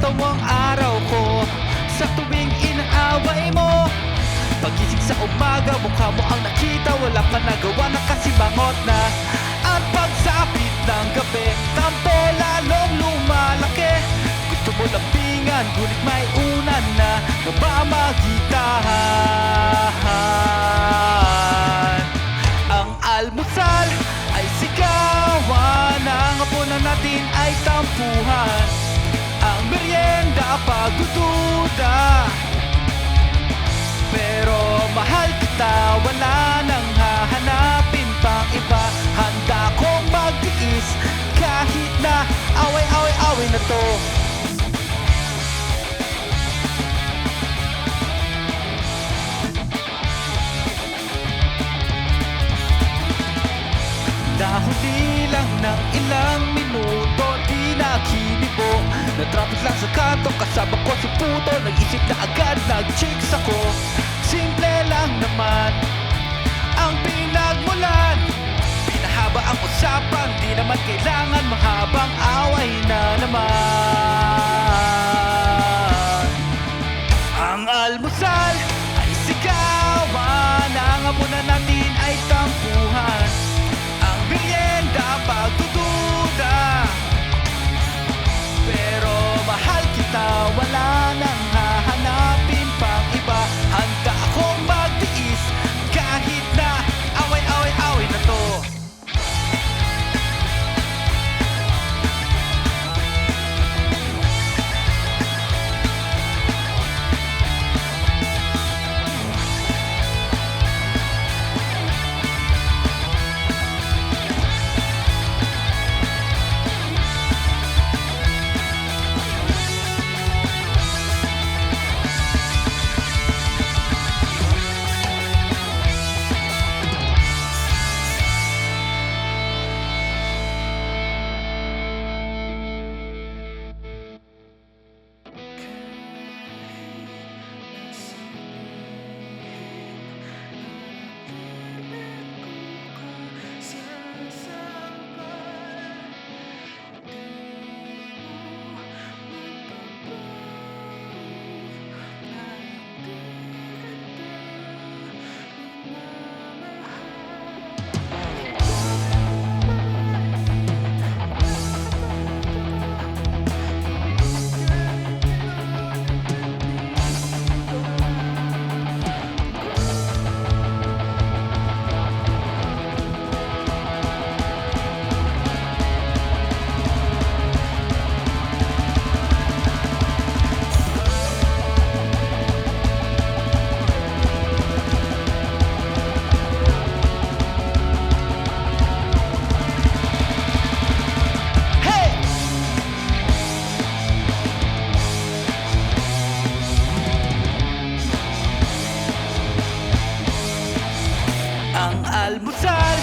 katawang araw ko. Sa tuwing inaaway mo, pagising sa umaga, mukha mo ang nakita. Wala ka nagawa na kasi bangot na. At pagsapit ng gabi, tampo lalong lumalaki. Gusto mo lambingan, ngunit may unan na namamagitan. Ang almusal ay sigawan, ang hapunan natin ay tampuhan. Ang merienda pagdududa, pero mahal kita, wala nang hahanapin pang iba. Handa kong magtiis kahit na away na to. Nahuli lang ng ilang minuto, di na kinibo. Na-traffic lang sa kanto, kasama ko si puto. Nag-isip na agad, nag-chicks ako. Simple lang naman ang pinagmulan. Pinahaba ang usapan, di naman kailangan mahabang away na naman. Ang almusal ay sigawan, ang hapunan natin ay tampuhan. Ang merienda pagdududa, pero mahal kita, wala nang hahanapin pang iba. Handa akong magtiis kahit na away na to. Ang almusal